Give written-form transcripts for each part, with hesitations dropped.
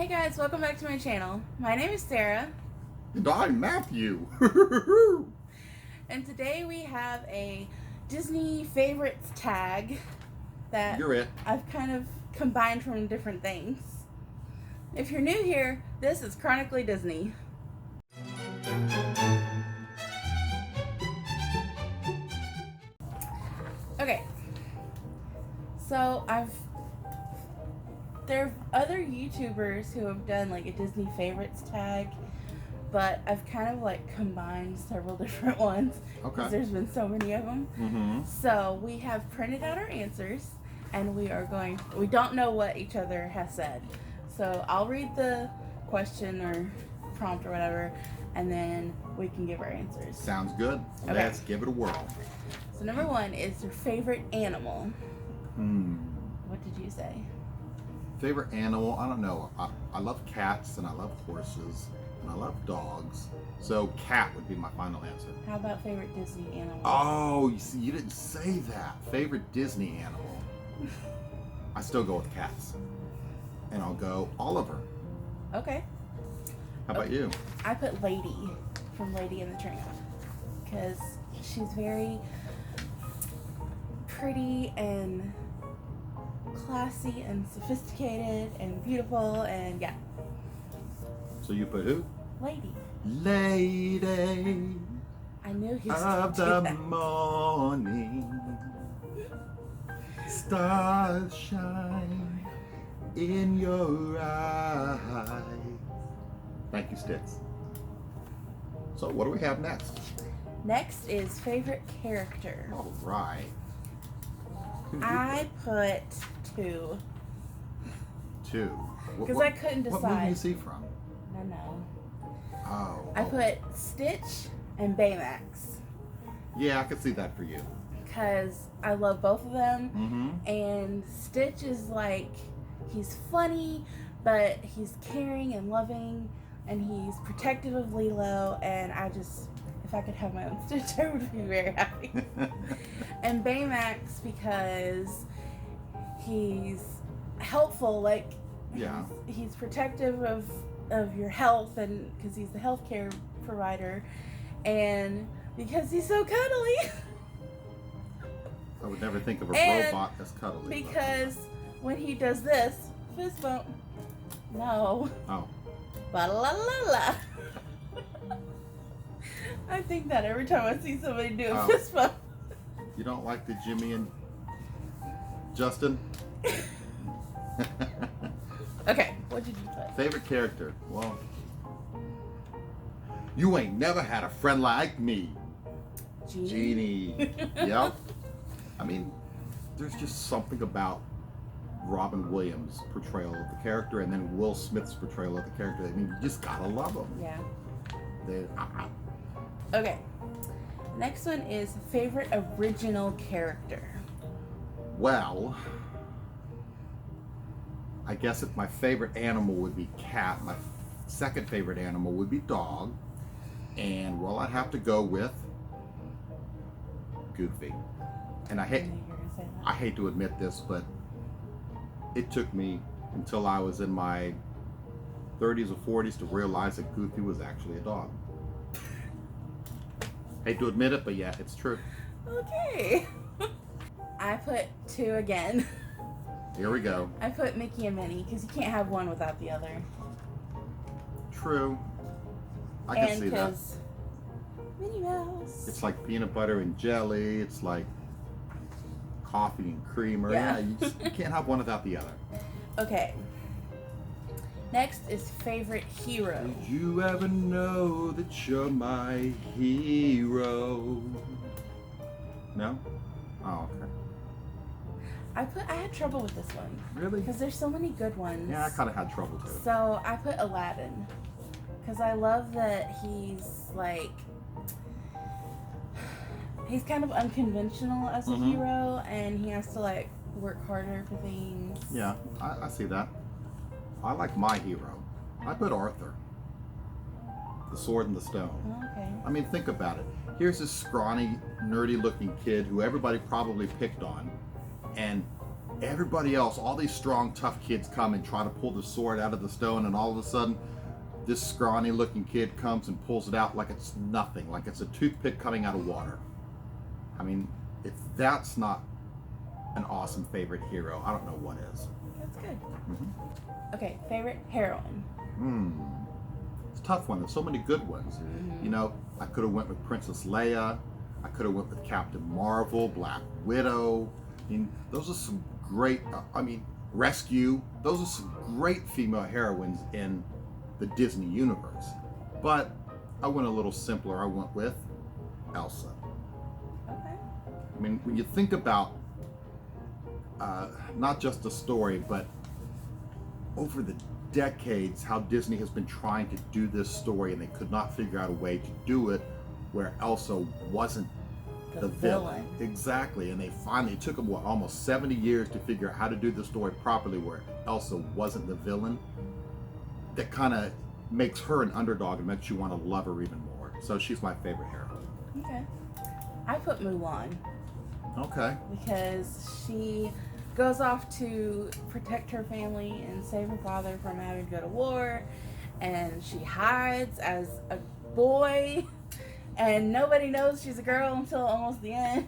Hey guys, welcome back to my channel. My name is Sarah. And I'm Matthew. And today we have a Disney favorites tag that You're it. I've kind of combined from different things. If you're new here, this is Chronically Disney. Okay, so there are other YouTubers who have done like a Disney favorites tag, but I've kind of like combined several different ones because Okay. there's been so many of them. Mm-hmm. So we have printed out our answers, and we don't know what each other has said. So I'll read the question or prompt or whatever, and then we can give our answers. Sounds good. Okay. Let's give it a whirl. So number one is your favorite animal. What did you say? Favorite animal? I don't know. I love cats and I love horses and I love dogs. So cat would be my final answer. How about favorite Disney animal? Oh, you see, you didn't say that. Favorite Disney animal? I still go with cats. And I'll go Oliver. Okay. How about you? I put Lady from Lady and the Tramp because she's very pretty and classy and sophisticated and beautiful, and yeah. So you put who? Lady. Lady I knew he was of going to the do that. morning, stars shine in your eyes. Thank you, Sticks. So what do we have next? Next is favorite character. All right. I put two Two. because I couldn't What movie decide. is he from? I know. Oh. I put Stitch and Baymax Yeah, I could see that for you. because I love both of them. Mm-hmm. And Stitch is like, he's funny, but he's caring and loving, and he's protective of Lilo, and if I could have my own Stitch, I would be very happy. And Baymax because he's helpful, like, Yeah. he's protective of your health, and because he's the healthcare provider, and because he's so cuddly. I would never think of a And robot as cuddly. Because when he does this, fist bump. No. Oh. Ba la la la. I think that every time I see somebody do a Oh. fist bump. You don't like the Jimmy and Justin? Okay, what did you put? Favorite character? Well, you ain't never had a friend like me. Genie. Yep. I mean, there's just something about Robin Williams' portrayal of the character and then Will Smith's portrayal of the character. I mean, you just gotta love them. Yeah. They, Okay. Next one is favorite original character. well, I guess if my favorite animal would be cat, my second favorite animal would be dog, and well, I'd have to go with Goofy. And I I hate knew you were gonna say that. I hate to admit this, but it took me until I was in my 30s or 40s to realize that Goofy was actually a dog. Hate to admit it, but yeah, it's true. Okay. I put two again. Here we go. I put Mickey and Minnie because you can't have one without the other. True. I can And see that. because Minnie Mouse. It's like peanut butter and jelly. It's like coffee and creamer. Yeah. Yeah, you can't have one without the other. Okay. Next is favorite hero. Did you ever know that you're my hero? No? Oh, okay. I had trouble with this one Really? because there's so many good ones. Yeah, I kind of had trouble too. So I put Aladdin because I love that he's like, he's kind of unconventional as a Mhm. hero, and he has to like work harder for things. Yeah, I see that. I like my hero. I put Arthur. The Sword and the Stone. Oh, okay. I mean, think about it. Here's this scrawny, nerdy looking kid who everybody probably picked on, and everybody else, all these strong, tough kids come and try to pull the sword out of the stone, and all of a sudden, this scrawny looking kid comes and pulls it out like it's nothing, like it's a toothpick coming out of water. I mean, if that's not an awesome favorite hero, I don't know what is. That's good. Okay, favorite heroine. It's a tough one. There's so many good ones. You know, I could have went with Princess Leia. I could have went with Captain Marvel, Black Widow. I mean, those are some great, Rescue. Those are some great female heroines in the Disney universe. But I went a little simpler. I went with Elsa. Okay. I mean, when you think about not just the story, but over the decades, how Disney has been trying to do this story, and they could not figure out a way to do it where Elsa wasn't the villain. Exactly. And they finally took them, almost 70 years to figure out how to do the story properly where Elsa wasn't the villain. That kind of makes her an underdog and makes you want to love her even more. So she's my favorite heroine. Okay. I put Mulan. Okay. Because she goes off to protect her family and save her father from having to go to war, and she hides as a boy, and nobody knows she's a girl until almost the end.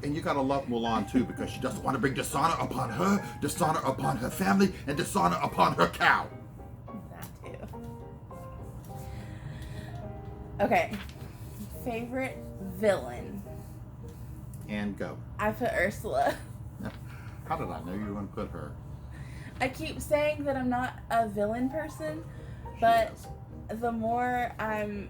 And you gotta love Mulan too, because she doesn't want to bring dishonor upon her, dishonor upon her family, and dishonor upon her cow. That too. Okay. Favorite villain. And go. I put Ursula. How did I know you were going to put her? I keep saying that I'm not a villain person, but the more I'm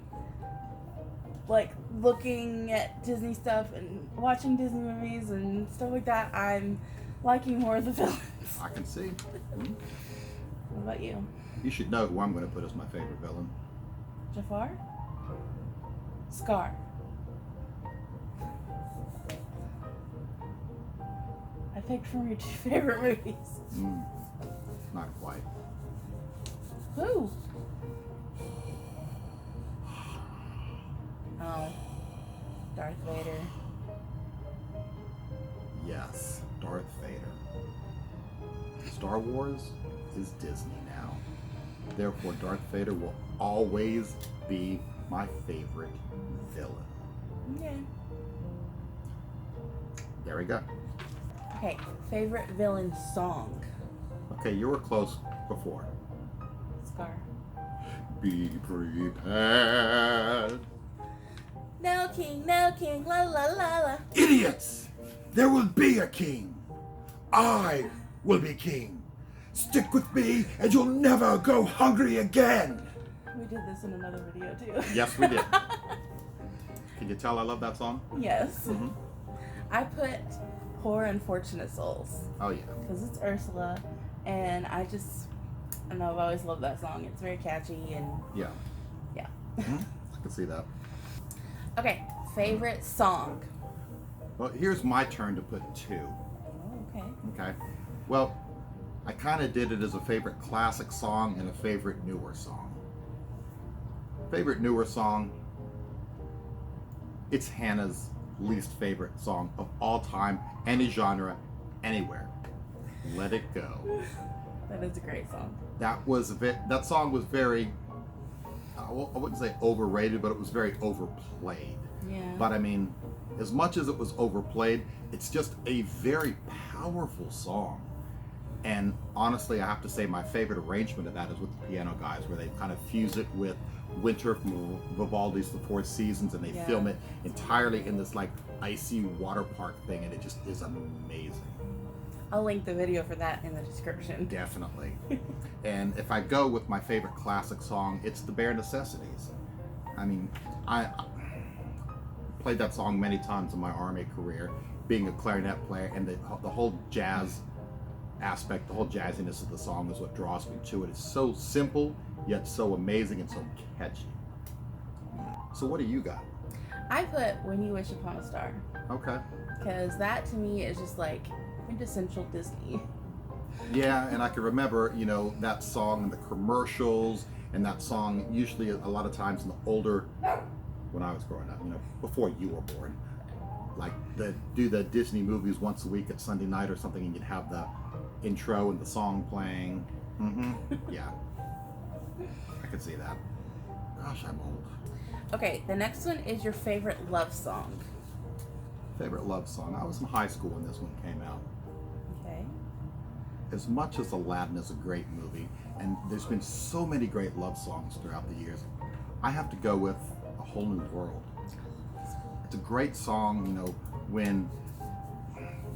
like looking at Disney stuff and watching Disney movies and stuff like that, I'm liking more of the villains. I can see. What about you? You should know who I'm going to put as my favorite villain. Jafar? Scar. I picked from your two favorite movies. Not quite. Who? Oh, Darth Vader. Yes, Darth Vader. Star Wars is Disney now. Therefore, Darth Vader will always be my favorite villain. Okay. There we go. Okay, favorite villain song. Okay, you were close before. Scar. Be prepared. No king, la la la la. Idiots! There will be a king. I will be king. Stick with me and you'll never go hungry again. We did this in another video too. Yes, we did. Can you tell I love that song? Yes. I put Poor Unfortunate Souls. Oh, yeah. Because it's Ursula, and I don't know, I've always loved that song. It's very catchy, and Yeah. I can see that. Okay, favorite song. Well, here's my turn to put two. Oh, okay. Okay. Well, I kind of did it as a favorite classic song and a favorite newer song. Favorite newer song, it's Hannah's least favorite song of all time, any genre, anywhere. Let It Go. That is a great song. That song was very, I wouldn't say overrated, but it was very overplayed. Yeah. But I mean, as much as it was overplayed, it's just a very powerful song. And honestly, I have to say my favorite arrangement of that is with the Piano Guys, where they kind of fuse it with Winter from Vivaldi's The Four Seasons, and they film it entirely in this like icy water park thing, and it just is amazing. I'll link the video for that in the description. Definitely. And if I go with my favorite classic song, it's The Bare Necessities. I mean, I played that song many times in my Army career, being a clarinet player, and the whole jazz aspect, the whole jazziness of the song is what draws me to it. It's so simple, yet so amazing and so catchy. So what do you got? I put When You Wish Upon a Star. Okay. Because that to me is just like quintessential Disney. Yeah, and I can remember, that song in the commercials, and that song usually a lot of times in the older, when I was growing up, before you were born. like do the Disney movies once a week at Sunday night or something, and you'd have the intro and the song playing. Yeah, I could see that. Gosh, I'm old. Okay, the next one is your favorite love song. Favorite love song. I was in high school when this one came out. Okay. As much as Aladdin is a great movie, and there's been so many great love songs throughout the years, I have to go with A Whole New World. It's a great song, you know, when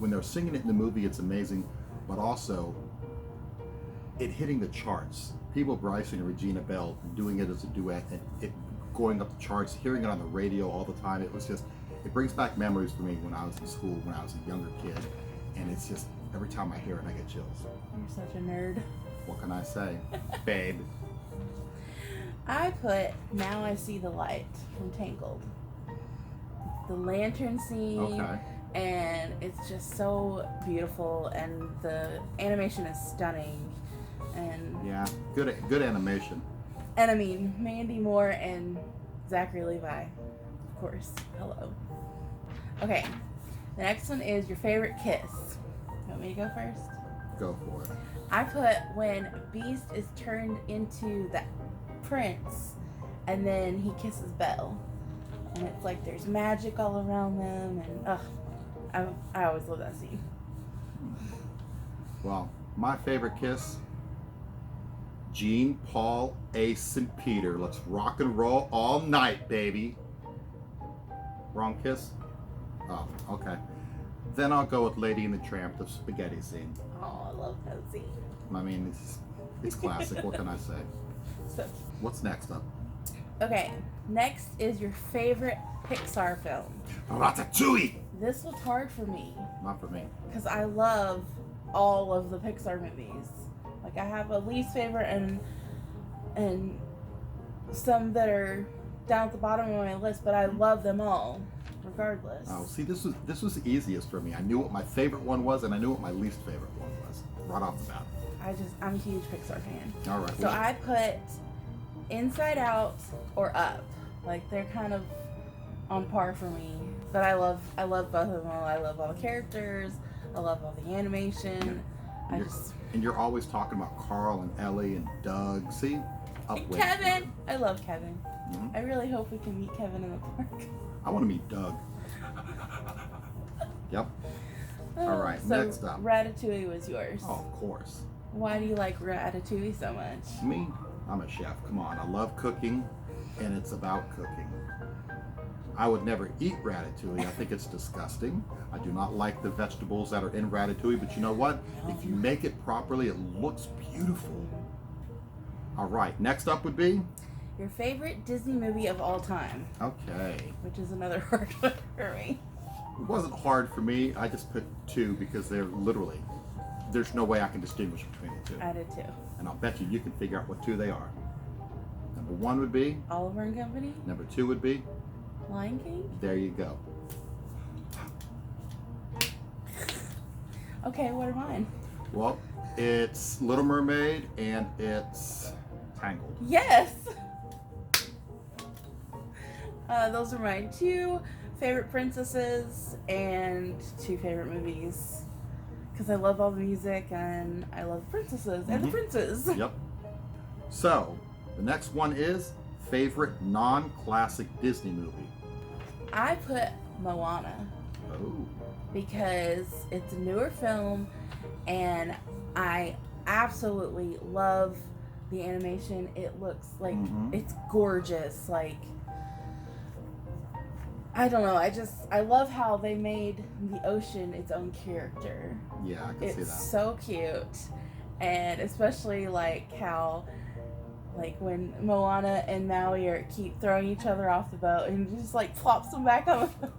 they're singing it in the movie, it's amazing, but also it hitting the charts. People, Bryson and Regina Bell, doing it as a duet, and it going up the charts, hearing it on the radio all the time, it was just, it brings back memories for me when I was in school, when I was a younger kid, and it's just, every time I hear it, I get chills. You're such a nerd. What can I say? Babe. I put Now I See the Light from Tangled. The lantern scene, Okay. and it's just so beautiful, and the animation is stunning. And Yeah, good animation. I mean, Mandy Moore and Zachary Levi, of course. Hello. Okay, the next one is your favorite kiss. You want me to go first? Go for it. I put when Beast is turned into the prince, and then he kisses Belle, and it's like there's magic all around them, and I always love that scene. Well, my favorite kiss, Gene, Paul, Ace, and Peter. Let's rock and roll all night, baby. Wrong kiss? Oh, okay. Then I'll go with Lady and the Tramp, the spaghetti scene. Oh, I love that scene. I mean, it's classic. What can I say? So, What's next up? okay, next is your favorite Pixar film. Ratatouille! This was hard for me Not for me. because I love all of the Pixar movies. Like, I have a least favorite and some that are down at the bottom of my list, but I love them all, regardless. Oh, see, this was the easiest for me. I knew what my favorite one was, and I knew what my least favorite one was right off the bat. I'm a huge Pixar fan. All right. So I put Inside Out or Up. Like, they're kind of on par for me. But I love both of them all. I love all the characters. I love all the animation. And you're always talking about Carl and Ellie and Doug. See? Up And with Kevin! I love Kevin. Mhm. I really hope we can meet Kevin in the park. I want to meet Doug. Yep. All right, So next up. Ratatouille was yours. Oh, of course. Why do you like Ratatouille so much? Me? I'm a chef. Come on. I love cooking, and it's about cooking. I would never eat ratatouille. I think it's disgusting. I do not like the vegetables that are in ratatouille, but you know what? If you make it properly, it looks beautiful. All right, next up would be? Your favorite Disney movie of all time, Okay. which is another hard one for me. It wasn't hard for me. I just put two because they're literally, there's no way I can distinguish between the two. I did too. And I'll bet you can figure out what two they are. Number one would be? Oliver and Company, Number two would be? Lion King. There you go. Okay, what are mine? Well, it's Little Mermaid and it's Tangled. Yes. Those are my two favorite princesses and two favorite movies. Because I love all the music and I love princesses and the princes. Yep. So, the next one is favorite non-classic Disney movie. I put Moana Oh. because it's a newer film and I absolutely love the animation. It looks like it's gorgeous. Like, I don't know. I love how they made the ocean its own character. Yeah, I can see that. It's so cute. And especially like how like when Moana and Maui keep throwing each other off the boat and just like flops them back on the boat.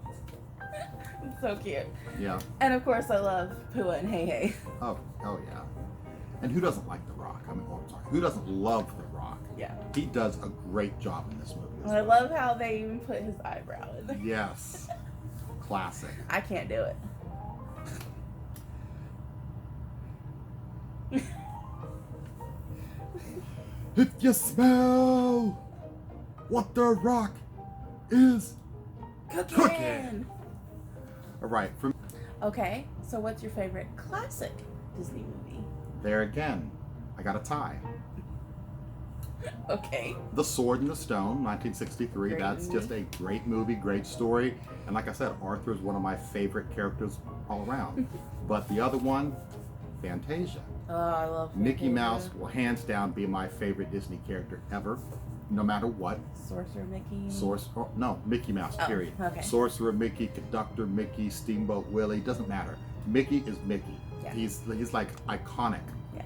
It's so cute. Yeah. And of course I love Pua and Hey Hey. Oh yeah. And who doesn't like The Rock? I mean, oh, I'm sorry. Who doesn't love The Rock? Yeah. He does a great job in this movie. And I love how they even put his eyebrow in there. Yes. Classic. I can't do it. If you smell what The Rock is Cooking. cooking. All right, from Okay, so what's your favorite classic Disney movie? there again, I got a tie. Okay. The Sword and the Stone, 1963. Great That's movie. just a great movie, great story. And like I said, Arthur is one of my favorite characters all around. But the other one, Fantasia. Oh, I love Mickey Fantasia. Mouse will hands down be my favorite Disney character ever, no matter what. Sorcerer Mickey. Mickey Mouse, Oh, period. okay. Sorcerer Mickey, Conductor Mickey, Steamboat Willie, doesn't matter. Mickey is Mickey. Yeah. He's like iconic. Yeah.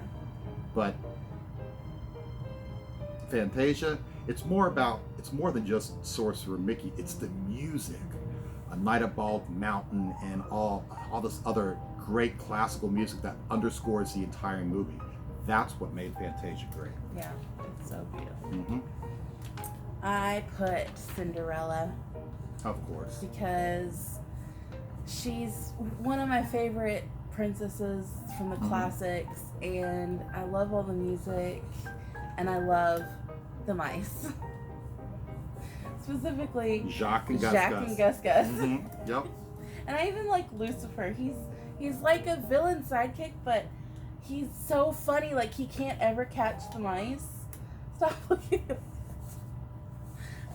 But Fantasia, it's more than just Sorcerer Mickey. It's the music. A Night at Bald Mountain and all this other great classical music that underscores the entire movie. That's what made Fantasia great. Yeah, it's so beautiful. Mm-hmm. I put Cinderella Of course. because she's one of my favorite princesses from the classics, and I love all the music, and I love the mice. Specifically, Jacques and Gus Jack Gus. and Gus Gus. Mm-hmm. Yep. And I even like Lucifer. He's like a villain sidekick, but he's so funny. Like, he can't ever catch the mice. Stop looking at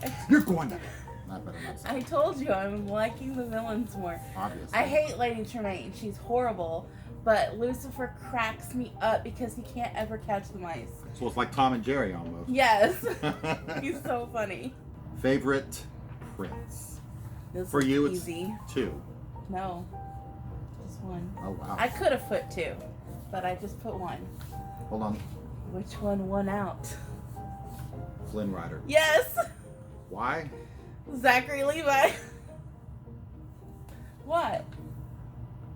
this. You're going to. Not better not say. I told you I'm liking the villains more. Obviously. I hate Lady Tremaine. She's horrible. But Lucifer cracks me up because he can't ever catch the mice. So it's like Tom and Jerry almost. Yes. He's so funny. Favorite prince? This For is you, it's easy. 2. No. Just one. Oh, wow. I could have put 2, but I just put 1. Hold on. Which one won out? Flynn Rider. Yes! Why? Zachary Levi. What?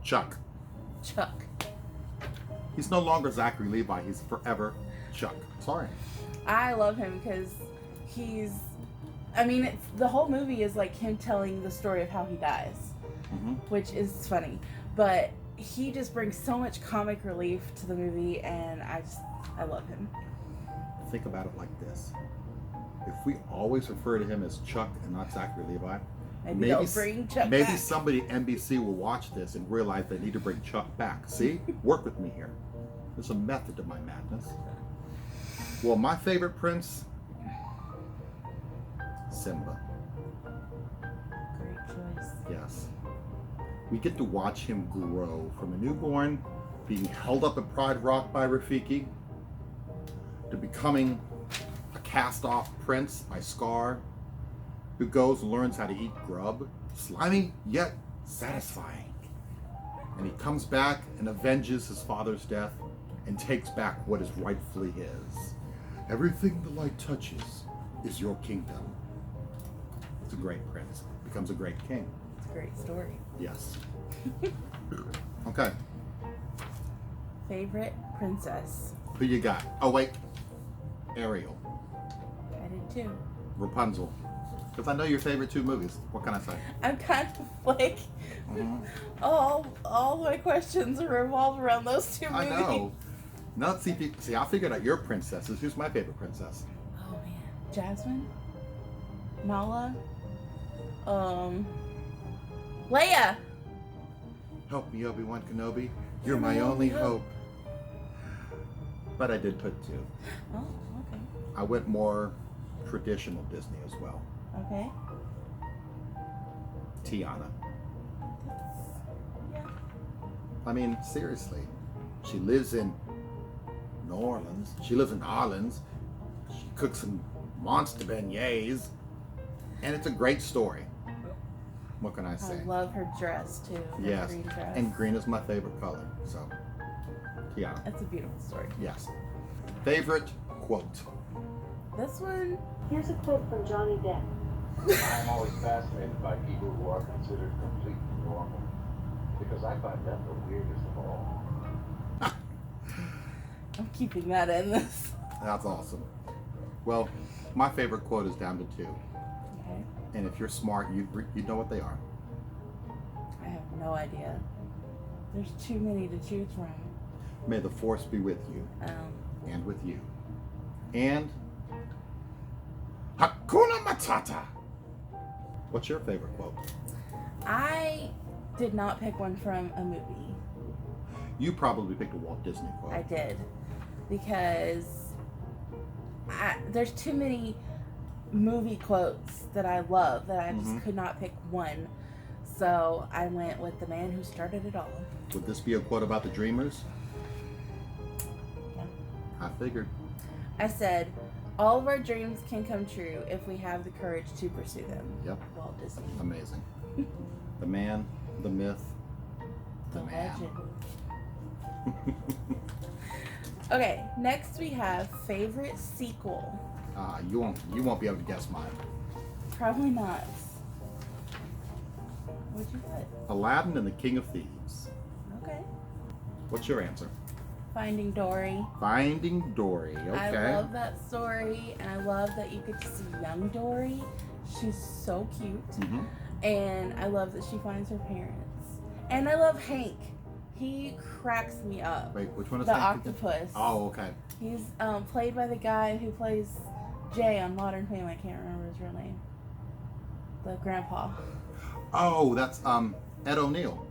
Chuck. Chuck. He's no longer Zachary Levi. He's forever Chuck. Sorry. I love him because the whole movie is like him telling the story of how he dies, which is funny. But he just brings so much comic relief to the movie, and I love him. Think about it like this. If we always refer to him as Chuck and not Zachary Levi, Maybe they'll bring Chuck maybe back. somebody at NBC will watch this and realize they need to bring Chuck back. See? Work with me here. There's a method to my madness. Well, my favorite prince, Simba. Great choice. Yes. We get to watch him grow from a newborn, being held up at Pride Rock by Rafiki, to becoming a cast-off prince by Scar, who goes and learns how to eat grub, slimy yet satisfying. And he comes back and avenges his father's death and takes back what is rightfully his. Everything the light touches is your kingdom. It's a great prince. Becomes a great king. It's a great story. Yes. Okay. Favorite princess? Who you got? Oh, wait. Ariel. I did too. Rapunzel. Because I know your favorite 2 movies. What can I say? I'm kind of like all my questions revolve around those 2 movies. I know. Now, see, I figured out your princesses. Who's my favorite princess? Oh man, Jasmine, Nala, Leia. Help me, Obi-Wan Kenobi. You're my only hope. But I did put 2. Oh, okay. I went more traditional Disney as well. Okay. Tiana. Yeah. I mean, seriously. She lives in New Orleans. She lives in Orleans. She cooks some monster beignets. And it's a great story. What can I say? I love her dress too. Her Yes. green dress. And green is my favorite color. So, Tiana. That's a beautiful story. Yes. Favorite quote. This one. Here's a quote from Johnny Depp. I'm always fascinated by people who are considered completely normal, because I find them the weirdest of all. I'm keeping that in this. That's awesome. Well, my favorite quote is down to 2. Okay. And if you're smart, you know what they are. I have no idea. There's too many to choose from. May the force be with you. And with you. And Hakuna Matata. What's your favorite quote? I did not pick one from a movie. You probably picked a Walt Disney quote. I did. Because there's too many movie quotes that I love that I just could not pick one. So I went with the man who started it all. Would this be a quote about the dreamers? Yeah. I figured. I said, all of our dreams can come true if we have the courage to pursue them. Yep. Walt Disney. Amazing. The man, the myth, the man. Legend. Okay, next we have favorite sequel. You won't be able to guess mine. Probably not. What'd you put? Aladdin and the King of Thieves. Okay. What's your answer? Finding Dory. Finding Dory. Okay. I love that story, and I love that you get to see young Dory. She's so cute. Mm-hmm. And I love that she finds her parents. And I love Hank. He cracks me up. Wait, which one is The Hank again? octopus. Oh, okay. He's played by the guy who plays Jay on Modern Family. I can't remember his real name. The grandpa. Oh, that's Ed O'Neill,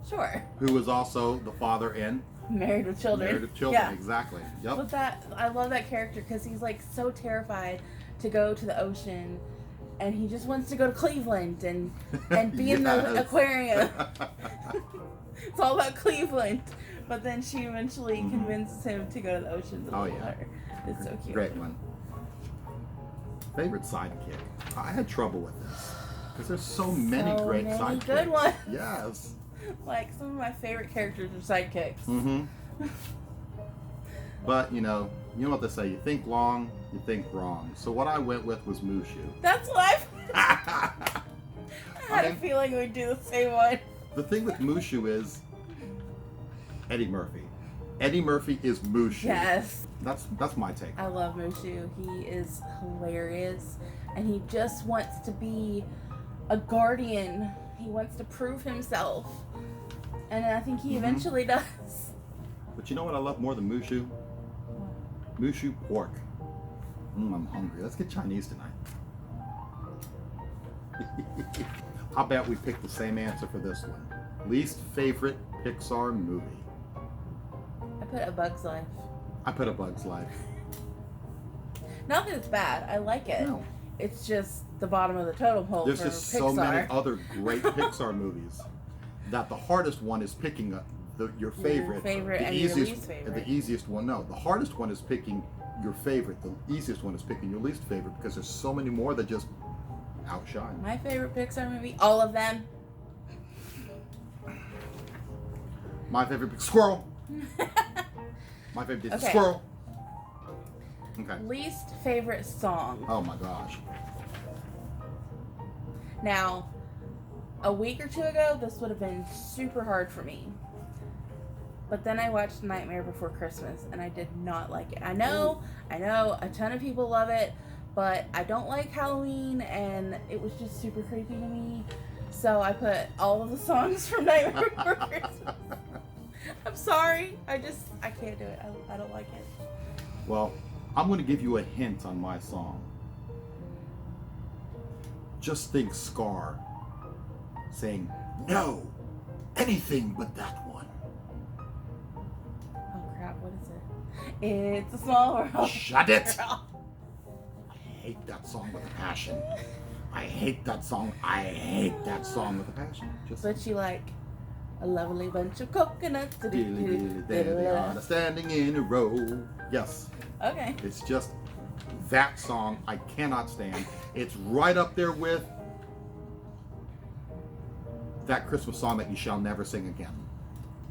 Sure. who was also the father in Married with Children. Married with Children. Yeah. Exactly. Yep. But I love that character because he's like so terrified to go to the ocean, and he just wants to go to Cleveland and be in the Yes. aquarium. It's all about Cleveland. But then she eventually convinces him to go to the ocean. Oh, yeah. It's so cute. Great one. Favorite sidekick? I had trouble with this because there's so many great sidekicks. Good ones. Yes. Like some of my favorite characters are sidekicks. Mm-hmm. But you know what they say. You think long, you think wrong. So what I went with was Mushu. That's what I had I a mean, feeling we'd do the same one. the thing with Mushu is Eddie Murphy. Eddie Murphy is Mushu. Yes. That's my take. I love Mushu. He is hilarious. And he just wants to be a guardian. He wants to prove himself. And I think he eventually does. But you know what I love more than Mushu? Mushu pork. I'm hungry. Let's get Chinese tonight. I bet we picked the same answer for this one. Least favorite Pixar movie. I put A Bug's Life. I put A Bug's Life. Not that it's bad. I like it. No. It's just the bottom of the totem pole There's for just Pixar. so many other great Pixar movies that the hardest one is picking your favorite. favorite the and your easiest, least favorite. The easiest one, no. The hardest one is picking your favorite. The easiest one is picking your least favorite because there's so many more that just outshine. My favorite Pixar movie, all of them. My favorite squirrel. My favorite Disney Okay. squirrel. Okay. Least favorite song. Oh my gosh. Now, a week or two ago, this would have been super hard for me. But then I watched Nightmare Before Christmas, and I did not like it. I know, a ton of people love it, but I don't like Halloween, and it was just super creepy to me. So I put all of the songs from Nightmare Before Christmas. I'm sorry. I can't do it. I don't like it. Well, I'm going to give you a hint on my song. Just think Scar saying, no, anything but that one. Oh crap, what is it? It's a small world. Shut it! I hate that song with a passion. I hate that song. I hate that song with a passion. Just But you like a lovely bunch of coconuts. there they are, standing in a row. Yes, Okay. it's just that song I cannot stand. It's right up there with that Christmas song that you shall never sing again.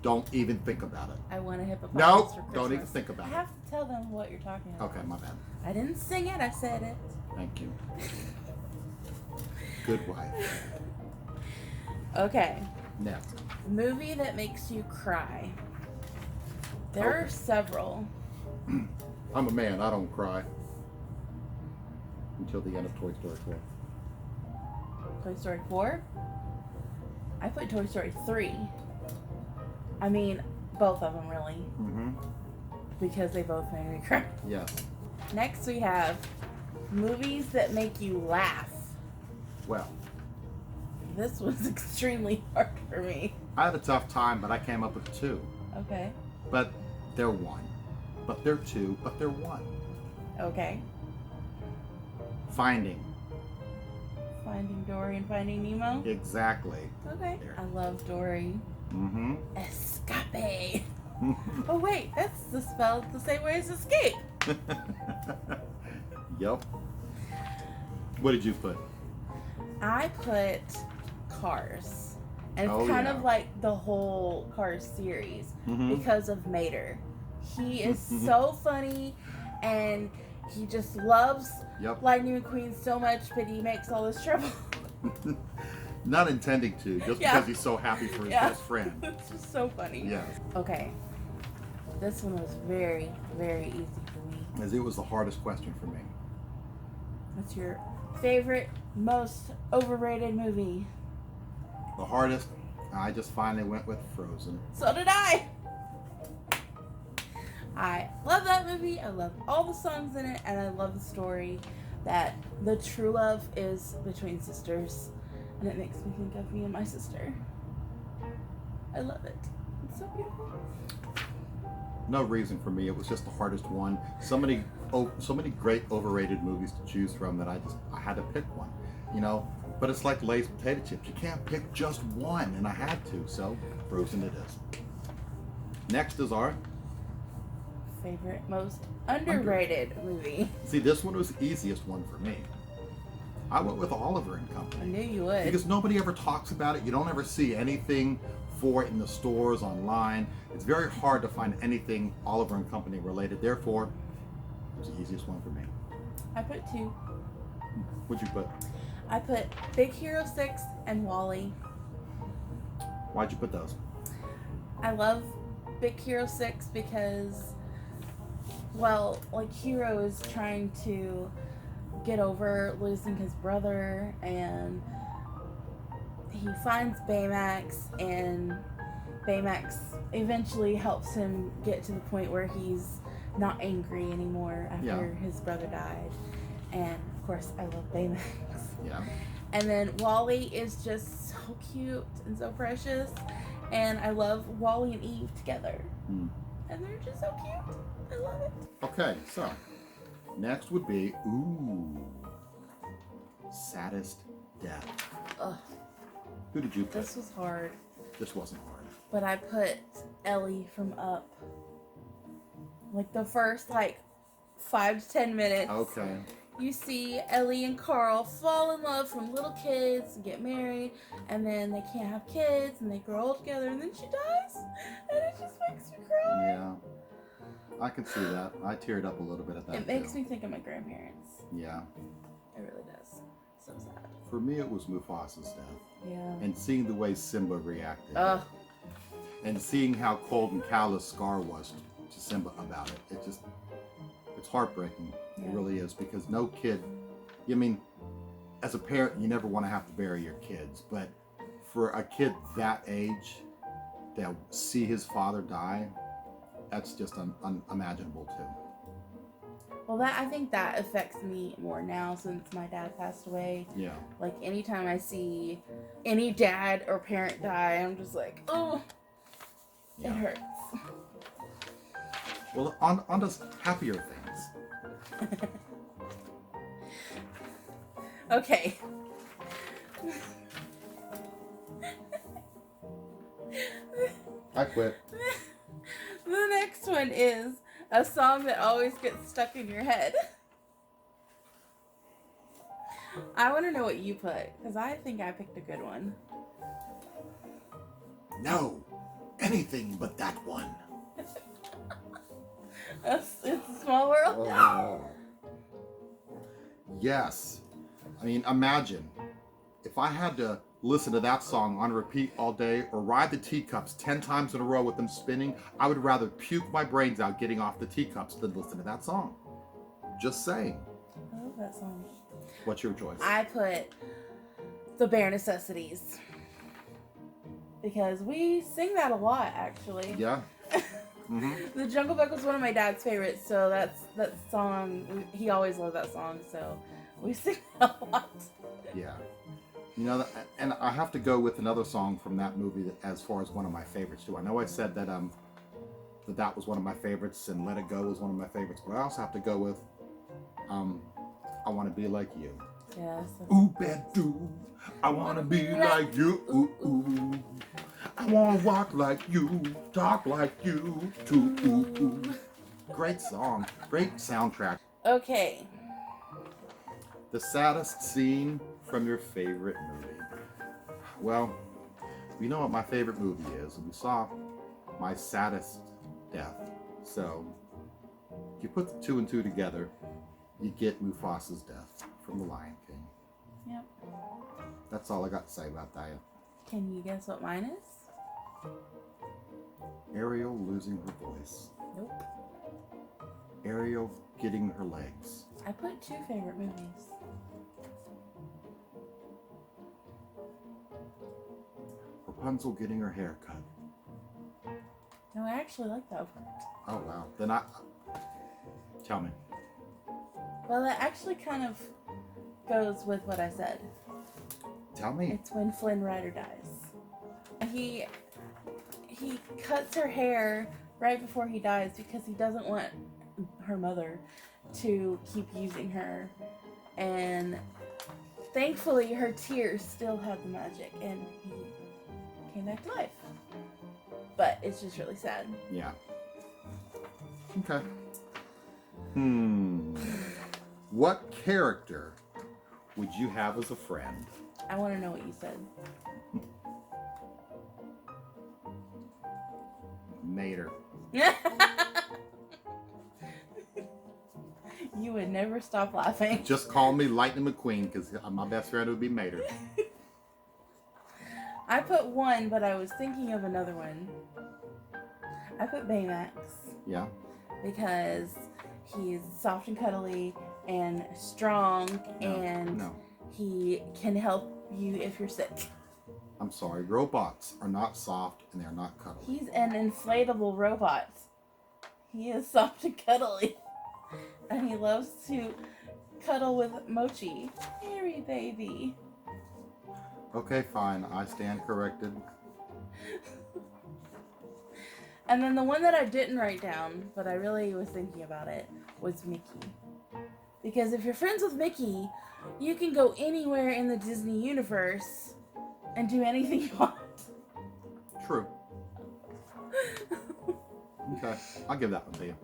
Don't even think about it. I want a hippopotamus No, for Christmas. don't even think about I it. have to tell them what you're talking about. Okay, my bad. I didn't sing it, I said it. Thank you. Good wife. Okay. Next. Movie that makes you cry. There are Okay. several. I'm a man, I don't cry. Until the end of Toy Story 4. Toy Story 4. I put Toy Story 3. I mean, both of them really. Mm-hmm. Because they both made me cry. Yes. Next we have movies that make you laugh. Well, this was extremely hard for me. I had a tough time, but I came up with 2. Okay. But they're 1. But they're 2, but they're 1. Okay. Finding. Finding Dory and Finding Nemo? Exactly. Okay. There. I love Dory. Mm-hmm. Escape. Oh wait, that's spelled the same way as escape. Yep. What did you put? I put Cars. And it's Oh, kind yeah. of like the whole Cars series Mhm. because of Mater. He is so funny and he just loves Yep. Lightning McQueen so much, but he makes all this trouble. Not intending to, just Yeah. because he's so happy for his best friend. It's just so funny. Yeah. Okay. This one was very, very easy for me. As it was the hardest question for me. What's your favorite, most overrated movie? The hardest, I just finally went with Frozen. So did I. I love that movie. I love all the songs in it, and I love the story that the true love is between sisters, and it makes me think of me and my sister. I love it. It's so beautiful. No reason for me. It was just the hardest one. So many great overrated movies to choose from that I had to pick one. You know, but it's like Lay's potato chips. You can't pick just one, and I had to. So Frozen it is. Next is our Favorite, most underrated movie. See, this one was the easiest one for me. I went with Oliver and I Company. knew you would. Because nobody ever talks about it. You don't ever see anything for it in the stores, online. It's very hard to find anything Oliver and Company related. Therefore, it was the easiest one for me. I put 2. What'd you put? I put Big Hero 6 and Wall-E. Why'd you put those? I love Big Hero 6 because, well, like, Hero is trying to get over losing his brother, and he finds Baymax, and Baymax eventually helps him get to the point where he's not angry anymore after his brother died. And of course, I love Baymax. Yeah. And then Wall-E is just so cute and so precious. And I love Wall-E and Eve together. Mm. And they're just so cute. I love it. Okay, so next would be Saddest Death. Ugh, Who did you put? this was hard. This wasn't hard. But I put Ellie from Up. Like the first 5 to 10 minutes. Okay. You see Ellie and Carl fall in love from little kids and get married, and then they can't have kids, and they grow old together, and then she dies, and it just makes me cry. Yeah. I can see that. I teared up a little bit at that. It makes too. me think of my grandparents. Yeah. It really does. So sad. For me, it was Mufasa's death. Yeah. And seeing the way Simba reacted. Ugh. And seeing how cold and callous Scar was to Simba about it. It's heartbreaking. Yeah. It really is. Because no kid, I mean, as a parent, you never want to have to bury your kids. But for a kid that age, that see his father die, that's just unimaginable too. Well, I think that affects me more now since my dad passed away. Yeah. Like, anytime I see any dad or parent die, I'm just like, oh, Yeah. it hurts. Well, on to happier things. Okay. I quit. The next one is a song that always gets stuck in your head. I want to know what you put, because I think I picked a good one. No, anything but that one. It's a Small World. Oh. Yes. I mean, imagine if I had to listen to that song on repeat all day or ride the teacups 10 times in a row with them spinning, I would rather puke my brains out getting off the teacups than listen to that song. Just saying. I love that song. What's your choice? I put The Bare Necessities. Because we sing that a lot, actually. Yeah. Mm-hmm. The Jungle Book was one of my dad's favorites, so that song, he always loved that song, so we sing it a lot. Yeah. You know, and I have to go with another song from that movie as far as one of my favorites too. I know I said that that was one of my favorites, and Let It Go was one of my favorites, but I also have to go with I Want to Be Like You. Yes. Ooh, Badu, I want to be like you. Ooh, ooh. I want to walk like you, talk like you, too. Ooh, ooh. Great song, great soundtrack. Okay. The saddest scene from your favorite movie. Well, we know what my favorite movie is, and we saw my saddest death. So, if you put the two and two together, you get Mufasa's death from The Lion King. Yep. That's all I got to say about that. Can you guess what mine is? Ariel losing her voice. Nope. Ariel getting her legs. I put 2 favorite movies. Rapunzel getting her hair cut. No, I actually like that one. Oh wow. Then tell me. Well, that actually kind of goes with what I said. Tell me. It's when Flynn Rider dies. He cuts her hair right before he dies because he doesn't want her mother to keep using her. And thankfully, her tears still had the magic, and he came back to life. But it's just really sad. Yeah. Okay. What character would you have as a friend? I want to know what you said. Mater. You would never stop laughing. Just call me Lightning McQueen because my best friend would be Mater. I put 1, but I was thinking of another one. I put Baymax. Yeah. Because he's soft and cuddly and strong, and he can help you if you're sick. I'm sorry. Robots are not soft and they're not cuddly. He's an inflatable robot. He is soft and cuddly. And he loves to cuddle with Mochi. Harry, baby. Okay, fine. I stand corrected. And then the one that I didn't write down, but I really was thinking about it, was Mickey. Because if you're friends with Mickey, you can go anywhere in the Disney universe and do anything you want. True. Okay, I'll give that one to you.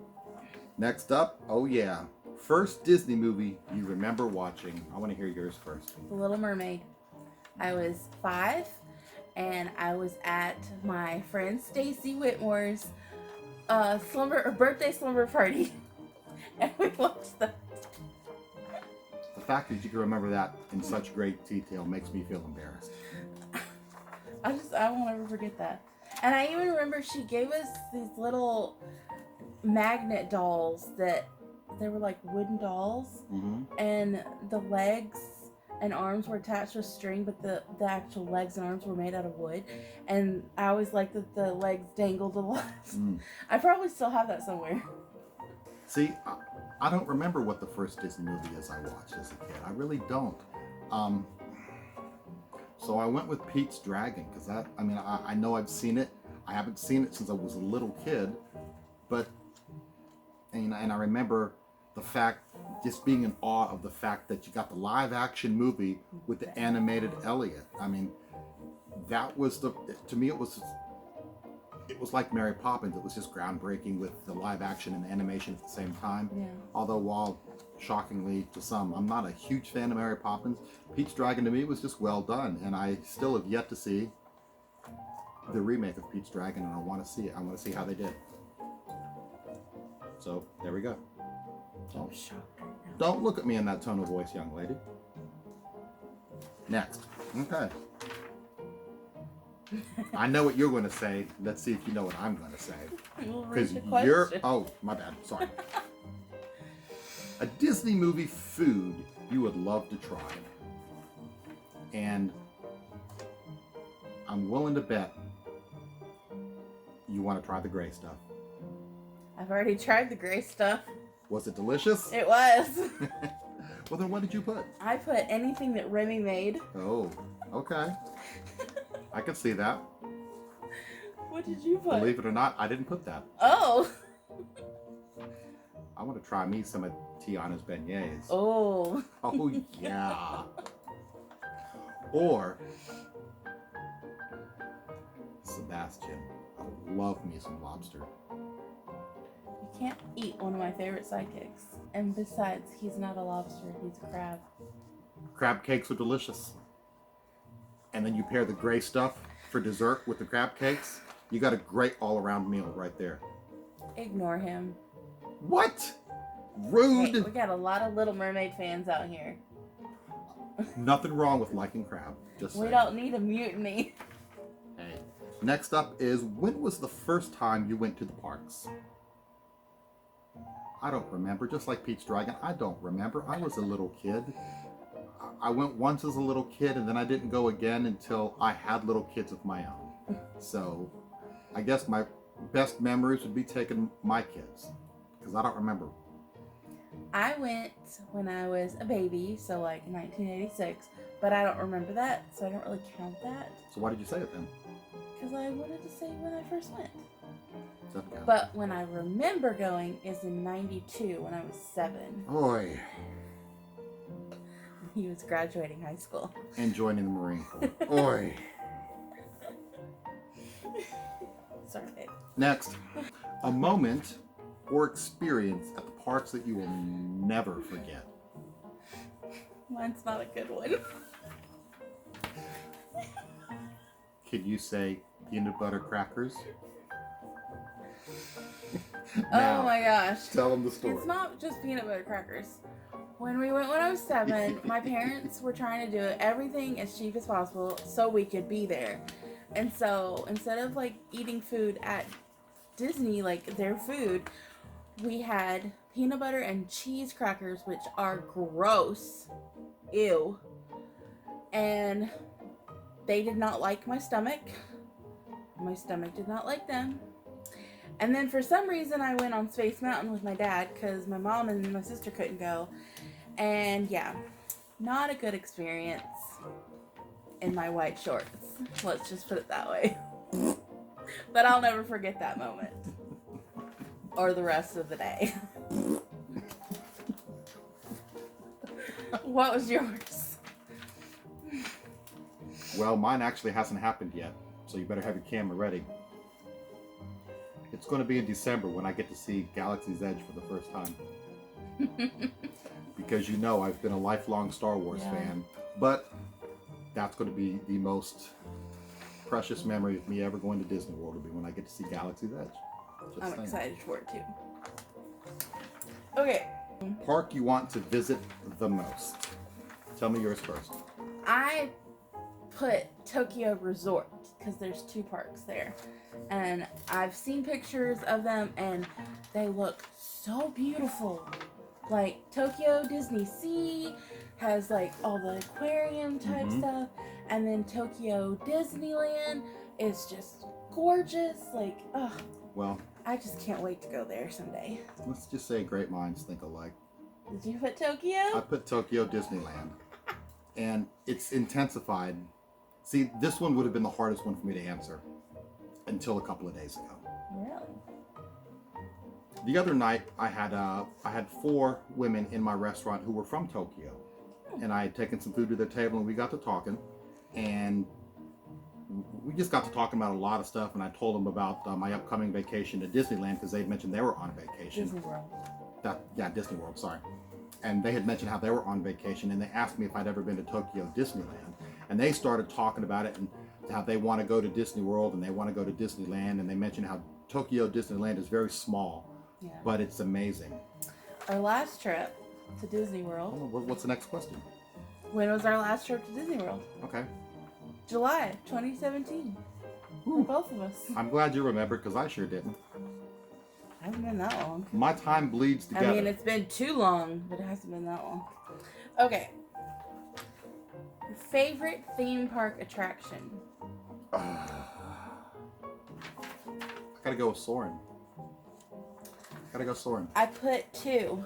Next up, oh yeah, first Disney movie you remember watching. I want to hear yours first. The Little Mermaid. I was 5, and I was at my friend Stacy Whitmore's birthday slumber party, and we watched that. The fact that you can remember that in such great detail makes me feel embarrassed. I won't ever forget that. And I even remember she gave us these little magnet dolls that they were like wooden dolls, and the legs and arms were attached with string, but the actual legs and arms were made out of wood. And I always liked that the legs dangled a lot. I probably still have that somewhere. See, I don't remember what the first Disney movie is I watched as a kid. I really don't. So I went with Pete's Dragon because I know I've seen it. I haven't seen it since I was a little kid, but and I remember the fact, just being in awe of the fact that you got the live action movie with the animated Elliot. I mean, that was to me it was like Mary Poppins. It was just groundbreaking with the live action and the animation at the same time. Yeah. Although, while shockingly to some, I'm not a huge fan of Mary Poppins, Pete's Dragon to me was just well done, and I still have yet to see the remake of Pete's Dragon, and I want to see it. I want to see how they did. So there we go. I'm shocked right now. Don't look at me in that tone of voice, young lady. Next. Okay. I know what you're going to say. Let's see if you know what I'm going to say. Because oh, my bad. Sorry. A Disney movie food you would love to try. And I'm willing to bet you want to try the gray stuff. I've already tried the gray stuff. Was it delicious? It was. Well, then what did you put? I put anything that Remy made. Oh. Okay. I can see that. What did you put? Believe it or not, I didn't put that. Oh. I want to try me some of Tiana's beignets. Oh. Oh, yeah. Or Sebastian. I love me some lobster. You can't eat one of my favorite sidekicks. And besides, he's not a lobster, he's a crab. Crab cakes are delicious. And then you pair the gray stuff for dessert with the crab cakes. You got a great all-around meal right there. Ignore him. What? Rude. Hey, we got a lot of Little Mermaid fans out here. Nothing wrong with liking crab. Just We saying. don't need a mutiny. Hey. Next up is, when was the first time you went to the parks? I don't remember. Just like Pete's Dragon, I don't remember. I was a little kid. I went once as a little kid, and then I didn't go again until I had little kids of my own. So I guess my best memories would be taking my kids, because I don't remember. I went when I was a baby, so like 1986, but I don't remember that, so I don't really count that. So why did you say it then? Because I wanted to say when I first went. Doesn't count. But when I remember going is in 92 when I was 7. Oy. He was graduating high school. And joining the Marine Corps. Oy. Sorry, babe. Next, a moment or experience at the parks that you will never forget. Mine's not a good one. Could you say peanut butter crackers? Oh Now, my gosh. tell them the story. It's not just peanut butter crackers. When we went when I was 7, my parents were trying to do everything as cheap as possible so we could be there. And so instead of like eating food at Disney, like their food, we had peanut butter and cheese crackers, which are gross. Ew. And they did not like my stomach. My stomach did not like them. And then for some reason I went on Space Mountain with my dad because my mom and my sister couldn't go. And yeah, not a good experience in my white shorts. Let's just put it that way. But I'll never forget that moment. Or the rest of the day. What was yours? Well, mine actually hasn't happened yet, so you better have your camera ready. It's going to be in December when I get to see Galaxy's Edge for the first time. Because you know I've been a lifelong Star Wars fan. But that's going to be the most precious memory of me ever going to Disney World will be when I get to see Galaxy's Edge. Just I'm saying. excited for it too. Okay. Park you want to visit the most? Tell me yours first. I put Tokyo Resort because there's 2 parks there. And I've seen pictures of them and they look so beautiful. Like Tokyo Disney Sea has like all the aquarium type stuff. And then Tokyo Disneyland is just gorgeous. Like, ugh. Well, I just can't wait to go there someday. let's just say great minds think alike. Did you put Tokyo? I put Tokyo Disneyland. And it's intensified. See, this one would have been the hardest one for me to answer until a couple of days ago. Really? The other night, I had 4 women in my restaurant who were from Tokyo. And I had taken some food to their table and we got to talking. And we just got to talking about a lot of stuff. And I told them about my upcoming vacation to Disneyland because they had mentioned they were on vacation. Disney World. Disney World, sorry. And they had mentioned how they were on vacation, and they asked me if I'd ever been to Tokyo Disneyland. And they started talking about it and how they want to go to Disney World and they want to go to Disneyland. And they mentioned how Tokyo Disneyland is very small, but it's amazing. Our last trip to Disney World. What's the next question? When was our last trip to Disney World? Okay. July 2017. Ooh. For both of us. I'm glad you remembered because I sure didn't. I haven't been that long. My time bleeds together. I mean, it's been too long, but it hasn't been that long. Okay. Favorite theme park attraction? I gotta go with Soarin'. I put 2.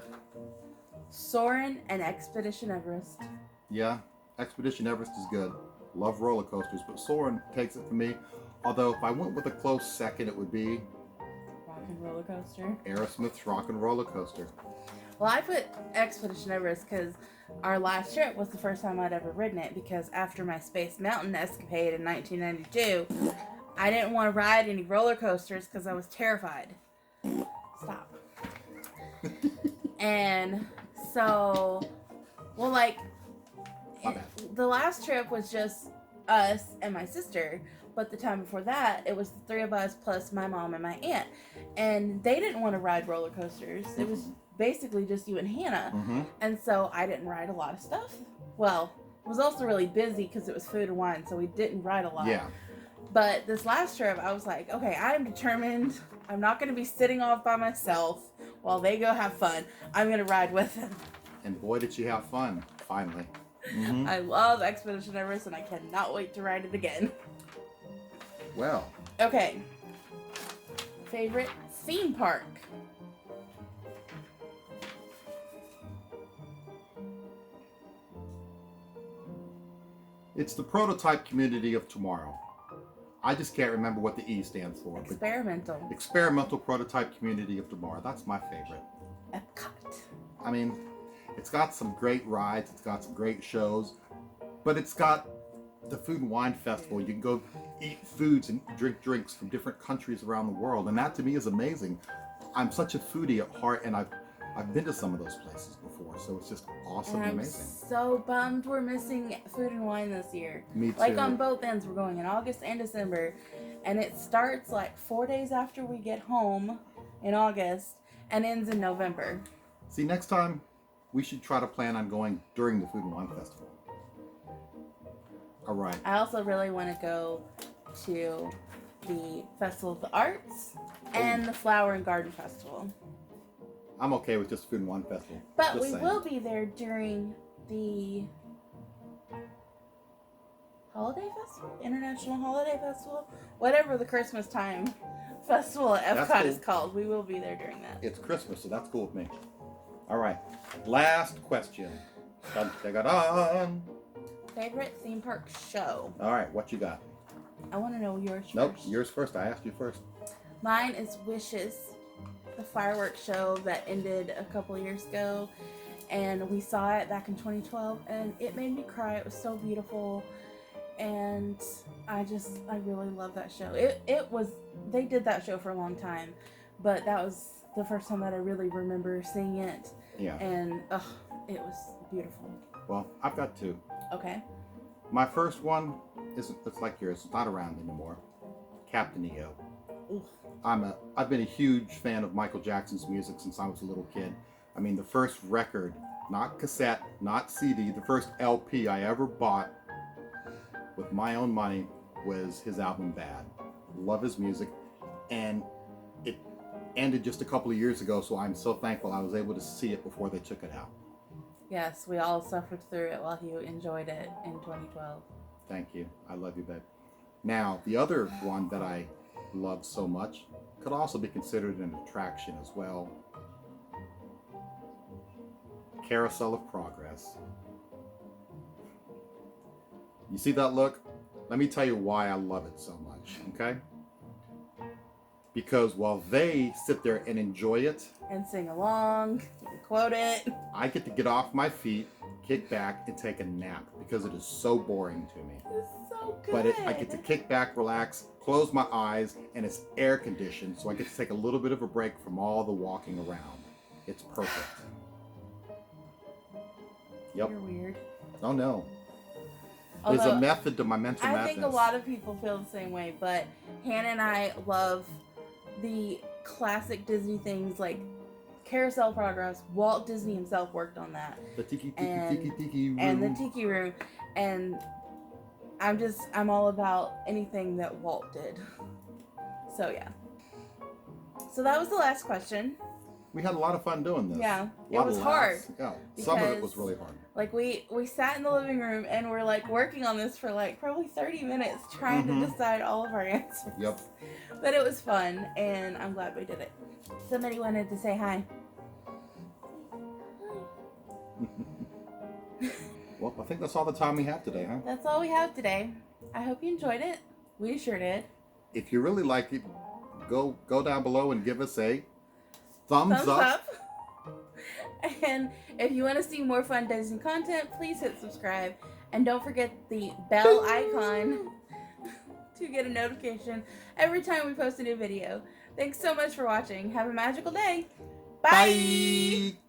Soarin' and Expedition Everest. Yeah, Expedition Everest is good. Love roller coasters, but Soarin' takes it for me. Although if I went with a close second, it would be Rock and Roller Coaster. Aerosmith's Rock and Roller Coaster. Well, I put Expedition Everest because our last trip was the first time I'd ever ridden it, because after my Space Mountain escapade in 1992, I didn't want to ride any roller coasters because I was terrified. Stop. And so, well, like, the last trip was just us and my sister, but the time before that, it was the three of us plus my mom and my aunt, and they didn't want to ride roller coasters. It was basically just you and Hannah, and so I didn't ride a lot of stuff. Well, it was also really busy because it was food and wine, so we didn't ride a lot. Yeah. But this last trip, I was like, okay, I am determined. I'm not going to be sitting off by myself while they go have fun. I'm going to ride with them. And boy, did she have fun, finally. I love Expedition Everest, and I cannot wait to ride it again. Well. Okay. Favorite theme park? It's the prototype community of tomorrow. I just can't remember what the E stands for. Experimental. Experimental prototype community of tomorrow. That's my favorite. Epcot. I mean, it's got some great rides. It's got some great shows. But it's got the Food and Wine Festival. You can go eat foods and drink drinks from different countries around the world. And that to me is amazing. I'm such a foodie at heart, and I've been to some of those places before. So it's just awesome and amazing. I'm so bummed we're missing Food and Wine this year. Me too. Like on both ends, we're going in August and December, and it starts like 4 days after we get home in August and ends in November. See, next time we should try to plan on going during the Food and Wine Festival. All right. I also really want to go to the Festival of the Arts and the Flower and Garden Festival. I'm okay with just Food and Wine Festival. But just we saying. will be there during the Holiday Festival? International Holiday Festival? Whatever the Christmas time festival at That's Epcot cool. is called. We will be there during that. It's Christmas, so that's cool with me. All right. Last question. Dun, dun, dun, dun. Favorite theme park show? All right, what you got? I want to know yours Nope, first. yours first. I asked you first. Mine is Wishes, the fireworks show that ended a couple years ago, and we saw it back in 2012, and it made me cry. It was so beautiful, and I really love that show. They did that show for a long time, but that was the first time that I really remember seeing it, Yeah. and it was beautiful. Well, I've got two. Okay. My first one it's like yours. It's not around anymore. Captain EO. Oof. I've been a huge fan of Michael Jackson's music since I was a little kid. I mean, the first record, not cassette, not CD, the first LP I ever bought with my own money was his album Bad. Love his music, and it ended just a couple of years ago, so I'm so thankful I was able to see it before they took it out. Yes, we all suffered through it while he enjoyed it in 2012. Thank you. I love you, babe. Now, the other one that I love so much could also be considered an attraction as well. Carousel of Progress. You see that look? Let me tell you why I love it so much, okay? Because while they sit there and enjoy it, And sing along, and quote it. I get to get off my feet, kick back, and take a nap because it is so boring to me. It's so good. But I get to kick back, relax, close my eyes, and it's air conditioned, so I get to take a little bit of a break from all the walking around. It's perfect. Yep. You're weird. Oh no. There's a Although, method to my mental I madness. think a lot of people feel the same way, but Hannah and I love the classic Disney things like Carousel of Progress. Walt Disney himself worked on that. The tiki and- room. And the Tiki Room. And I'm all about anything that Walt did. So yeah. So that was the last question. We had a lot of fun doing this. Yeah, A lot it was of hard. laughs. Yeah, some of it was because- really hard. Like we sat in the living room and we're like working on this for like probably 30 minutes trying to decide all of our answers. Yep. But it was fun and I'm glad we did it. Somebody wanted to say hi. Well, I think that's all the time we have today, huh? That's all we have today. I hope you enjoyed it. We sure did. If you really liked it, go down below and give us a thumbs up. And if you want to see more fun Disney content, please hit subscribe. And don't forget the bell icon to get a notification every time we post a new video. Thanks so much for watching. Have a magical day. Bye. Bye.